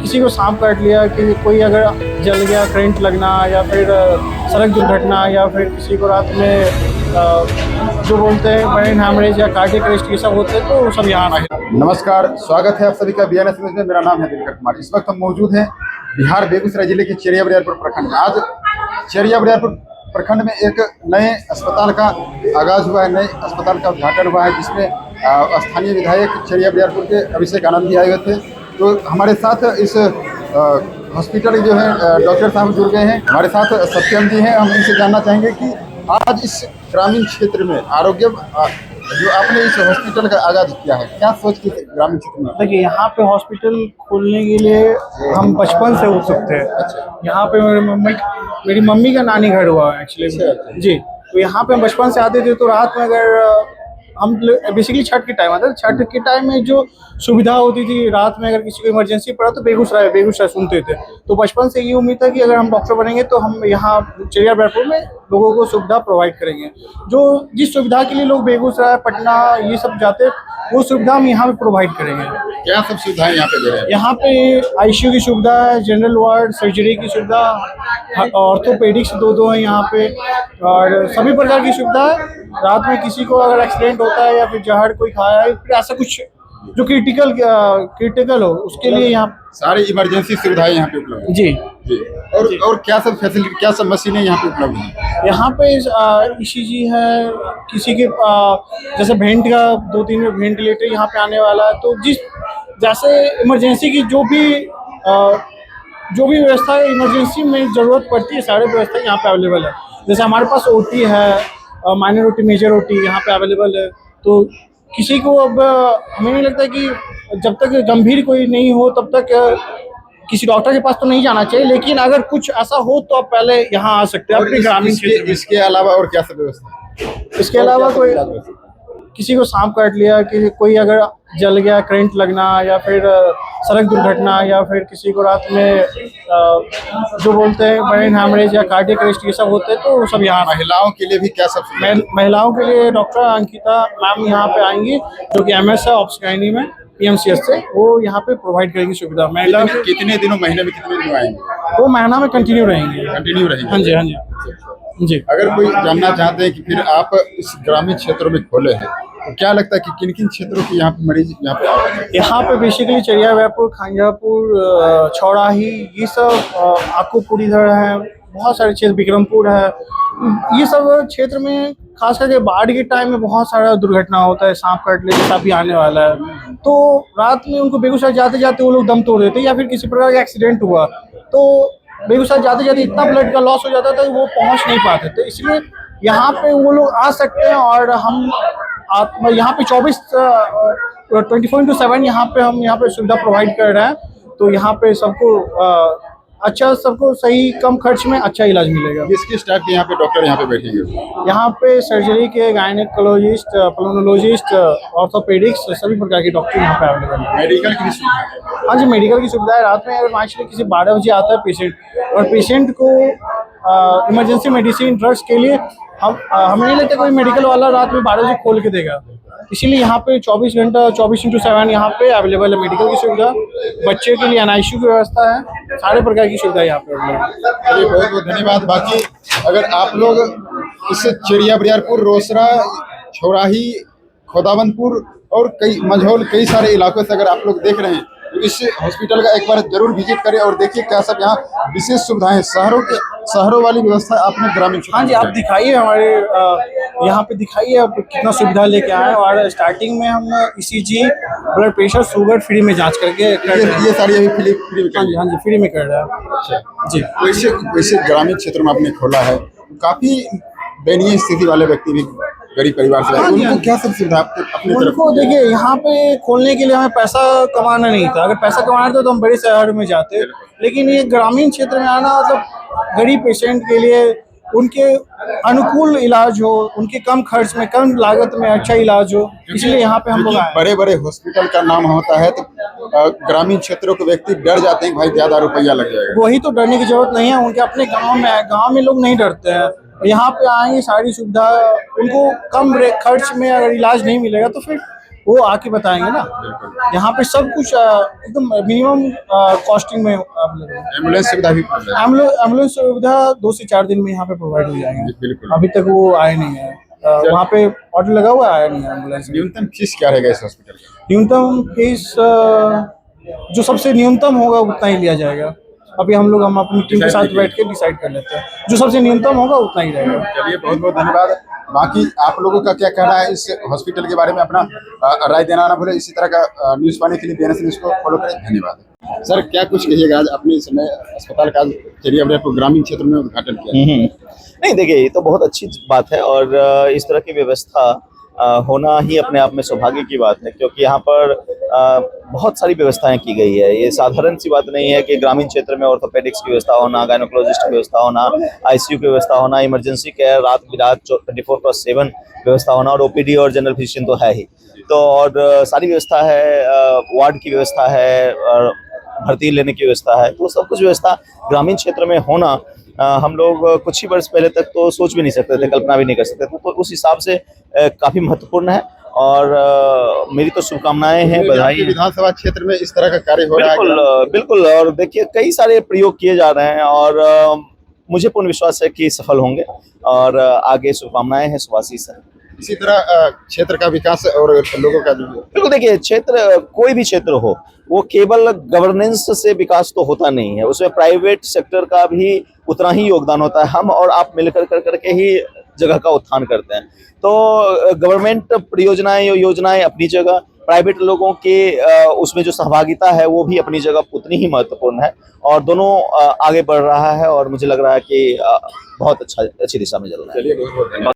किसी को सांप काट लिया, कि कोई अगर जल गया, करंट लगना, या फिर सड़क दुर्घटना, या फिर किसी को रात में जो बोलते हैं ब्रेन हैमरेज या कार्डियक अरेस्ट, ये सब होते हैं, तो सब यहाँ आना है। नमस्कार, स्वागत है आप सभी का BNS न्यूज़ में। मेरा नाम है दिलकर कुमार। इस वक्त हम मौजूद हैं बिहार बेगूसराय जिले के चेरिया बरियारपुर प्रखंड में। आज चेरिया बरियारपुर प्रखंड में एक नए अस्पताल का आगाज हुआ है, नए अस्पताल का उद्घाटन हुआ है, जिसमें स्थानीय विधायक चेरिया बरियारपुर के अभिषेक आनंद जी आए हुए थे। तो हमारे साथ इस हॉस्पिटल जो है डॉक्टर साहब जुड़ गए हैं। हमारे साथ सत्यम जी हैं। हम इनसे जानना चाहेंगे कि आज इस ग्रामीण क्षेत्र में आरोग्य जो आपने इस हॉस्पिटल का आगाज किया है, क्या सोच के ग्रामीण क्षेत्र में? देखिए, यहाँ पे हॉस्पिटल खोलने के लिए हम बचपन से उत्सुक थे। यहाँ पे मेरी मम्मी का नानी घर हुआ है एक्चुअली जी। तो यहाँ पे हम बचपन से आते थे। तो रात में अगर हम बेसिकली छठ के टाइम आता था, छठ के टाइम में जो सुविधा होती थी, रात में अगर किसी को इमरजेंसी पड़ा तो बेगूसराय सुनते थे। तो बचपन से ये उम्मीद था कि अगर हम डॉक्टर बनेंगे तो हम यहाँ चेरिया बरियारपुर में लोगों को सुविधा प्रोवाइड करेंगे। जो जिस सुविधा के लिए लोग बेगूसराय, पटना ये सब जाते, वो सुविधा हम यहाँ पे प्रोवाइड करेंगे। क्या सब सुविधाएं यहाँ पे दे रहे हैं? यहाँ पे ICU की सुविधा है, जनरल वार्ड, सर्जरी की सुविधा, ऑर्थोपेडिक्स दो है यहाँ पे, और सभी प्रकार की सुविधा है। रात में किसी को अगर एक्सीडेंट होता है या फिर जहर कोई खाया है, फिर ऐसा कुछ जो क्रिटिकल हो, उसके लिए यहाँ सारी इमरजेंसी सुविधाएं यहाँ पे उपलब्ध हैं। जी। और क्या सब फैसिलिटी, क्या सब मशीनें यहाँ पे उपलब्ध हैं? यहाँ पे ECG है, किसी के जैसे भेंट का 2-3 वेंटिलेटर यहाँ पे आने वाला है। तो जैसे इमरजेंसी की जो भी व्यवस्था है, इमरजेंसी में ज़रूरत पड़ती है, सारे व्यवस्था यहाँ पे अवेलेबल है। जैसे हमारे पास OT है, माइनर OT, मेजर OT यहाँ पे अवेलेबल है। तो किसी को अब हमें नहीं लगता कि जब तक गंभीर कोई नहीं हो तब तक किसी डॉक्टर के पास तो नहीं जाना चाहिए, लेकिन अगर कुछ ऐसा हो तो आप पहले यहाँ आ सकते हैं अपने ग्रामीण क्षेत्र में। इसके अलावा और क्या सब व्यवस्था? इसके अलावा कोई किसी को सांप काट लिया, कि कोई अगर जल गया, करंट लगना, या फिर सड़क दुर्घटना, या फिर किसी को रात में जो बोलते हैं ब्रेन हैमरेज या कार्डियक अरेस्ट, ये सब होते हैं, तो सब यहाँ। महिलाओं के लिए भी क्या सब? महिलाओं के लिए डॉक्टर अंकिता मैम यहाँ पे आएंगी, जो कि MS है ऑब्स्ट्रिकाइनी में PMCS से, वो यहाँ पे प्रोवाइड करेंगी सुविधा। महिला कितने दिनों, महीने में कितने दिन आएंगे? वो महीना में कंटिन्यू रहेंगी। हाँ जी, हाँ जी जी। अगर कोई जानना चाहते हैं कि फिर आप इस ग्रामीण क्षेत्रों में खोले हैं, तो क्या लगता है कि किन किन क्षेत्रों के यहाँ पे मरीज यहाँ पे आते हैं? यहाँ पे बेसिकली चेरिया बरियारपुर, खंजापुर, छौड़ाही, ये सब, आकूपुर इधर है, बहुत सारे क्षेत्र, विक्रमपुर है, ये सब क्षेत्र में खास करके बाढ़ के टाइम में बहुत सारा दुर्घटना होता है। सांप काट ले जैसा भी आने वाला है, तो रात में उनको बेगूसराय जाते जाते वो लोग दम तोड़ देते, या फिर किसी प्रकार का एक्सीडेंट हुआ तो बेगूसराय जाते जाते इतना ब्लड का लॉस हो जाता था कि वो पहुंच नहीं पाते थे। इसलिए यहाँ पे वो लोग आ सकते हैं, और हम यहाँ पे 24/7 यहाँ पे सुविधा प्रोवाइड कर रहे हैं। तो यहाँ पे सबको सही कम खर्च में अच्छा इलाज मिलेगा। किस टाइप के यहाँ पे डॉक्टर यहाँ पे बैठेंगे? यहाँ पे सर्जरी के, गायनेकोलॉजिस्ट, पल्मोनोलॉजिस्ट, ऑर्थोपेडिक्स, सभी प्रकार के डॉक्टर यहाँ पे अवेलेबल है। मेडिकल की सुविधा? हाँ जी, मेडिकल की सुविधा है। रात में अगर मान लीजिए किसी 12 बजे आता है पेशेंट, और पेशेंट को इमरजेंसी मेडिसिन, ड्रग्स के लिए हमें नहीं लगता कोई मेडिकल वाला रात में 12 बजे खोल के देगा। इसीलिए यहाँ पे 24 घंटा 24/7 यहाँ पे अवेलेबल है मेडिकल की सुविधा। बच्चे के लिए NICU की व्यवस्था है, सारे प्रकार की सुविधा यहाँ पे अवेलेबल है। चलिए, बहुत बहुत धन्यवाद। बाकी अगर आप लोग इस चेरिया बरियारपुर, रोसड़ा, छौड़ाही, खोदावंदपुर और मंझौल, कई सारे इलाकों से अगर आप लोग देख रहे हैं, तो इस हॉस्पिटल का एक बार जरूर विजिट करें और देखिए क्या सब यहाँ विशेष सुविधाएं, शहरों वाली व्यवस्था आपने ग्रामीण। हाँ जी, आप दिखाइए हमारे यहाँ पे, दिखाइए आप कितना सुविधा लेके आए। और स्टार्टिंग में हम ECG, blood pressure, sugar free में जांच करके ये सारी अभी फ्री में? हाँ जी, फ्री में कर रहे हैं जी। वैसे ग्रामीण क्षेत्र में आपने खोला है, काफी दयनीय स्थिति वाले व्यक्ति भी, गरीब परिवार से, उनको क्या सब सुविधा अपने तरफ? उनको देखिए, यहाँ पे खोलने के लिए हमें पैसा कमाना नहीं था। अगर पैसा कमाना था तो हम बड़े शहर में जाते, लेकिन ये ग्रामीण क्षेत्र में आना, मतलब गरीब पेशेंट के लिए उनके अनुकूल इलाज हो, उनके कम खर्च में, कम लागत में अच्छा इलाज हो, इसलिए यहाँ पे हम लोग आए। बड़े बड़े हॉस्पिटल का नाम होता है तो ग्रामीण क्षेत्रों के व्यक्ति डर जाते हैं, भाई ज्यादा रुपया लग जाएगा। वही तो, डरने की जरूरत नहीं है। उनके अपने गांव में है, गांव में लोग नहीं डरते हैं। यहाँ पे आएंगे, सारी सुविधा, उनको कम खर्च में अगर इलाज नहीं मिलेगा तो फिर वो आके बताएंगे ना। यहाँ पे सब कुछ एकदम मिनिमम कॉस्टिंग में अवेलेबल है। एम्बुलेंस सुविधा भी उपलब्ध है। एम्बुलेंस सुविधा 2 से 4 दिन में यहाँ पे प्रोवाइड हो जाएंगे। बिल्कुल। अभी तक वो आए नहीं है। वहाँ पे ऑर्डर लगा हुआ है, आया नहीं है एम्बुलेंस। न्यूनतम फीस क्या रहेगा इस हॉस्पिटल का? न्यूनतम फीस जो सबसे न्यूनतम होगा उतना ही लिया जाएगा। अभी हम अपनी टीम के साथ बैठ के डिसाइड कर लेते हैं, जो सबसे न्यूनतम होगा उतना ही रहेगा। चलिए, बहुत बहुत धन्यवाद। बाकी आप लोगों का क्या कहना है इस हॉस्पिटल के बारे में, अपना राय देना ना भूलें। इसी तरह का न्यूज़ पाने के लिए BNS न्यूज़ को फॉलो करें। धन्यवाद। सर, क्या कुछ कहिएगा, आज अपने समय अस्पताल का चेरिया बरियारपुर ग्रामीण क्षेत्र में उद्घाटन किया? नहीं, देखिए, ये तो बहुत अच्छी बात है और इस तरह की व्यवस्था होना ही अपने आप में सौभाग्य की बात है, क्योंकि यहाँ पर बहुत सारी व्यवस्थाएं की गई है। ये साधारण सी बात नहीं है कि ग्रामीण क्षेत्र में ऑर्थोपेडिक्स की व्यवस्था होना, गायनोकोलॉजिस्ट की व्यवस्था होना, ICU की व्यवस्था होना, इमरजेंसी केयर रात बिरात 24/7 व्यवस्था होना, और OPD और जनरल फिजिशियन तो है ही। तो और सारी व्यवस्था है, वार्ड की व्यवस्था है, भर्ती लेने की व्यवस्था है, तो सब कुछ व्यवस्था ग्रामीण क्षेत्र में होना हम लोग कुछ ही वर्ष पहले तक तो सोच भी नहीं सकते थे, कल्पना भी नहीं कर सकते थे। तो उस हिसाब से काफी महत्वपूर्ण है और मेरी तो शुभकामनाएं हैं, बधाई है। विधानसभा क्षेत्र में इस तरह का कार्य हो रहा है? बिल्कुल बिल्कुल, और देखिए, कई सारे प्रयोग किए जा रहे हैं और मुझे पूर्ण विश्वास है कि सफल होंगे और आगे शुभकामनाएं हैं, सुभाशीष है। इसी तरह क्षेत्र का विकास और लोगों का जो बिल्कुल, देखिए, क्षेत्र कोई भी क्षेत्र हो, वो केवल गवर्नेंस से विकास तो होता नहीं है, उसमें प्राइवेट सेक्टर का भी उतना ही योगदान होता है। हम और आप मिलकर करके ही जगह का उत्थान करते हैं। तो गवर्नमेंट परियोजनाएं योजनाएं अपनी जगह, प्राइवेट लोगों के उसमें जो सहभागिता है वो भी अपनी जगह उतनी ही महत्वपूर्ण है, और दोनों आगे बढ़ रहा है और मुझे लग रहा है कि बहुत अच्छी दिशा में चल रहा है। चलिए, बहुत बहुत धन्यवाद।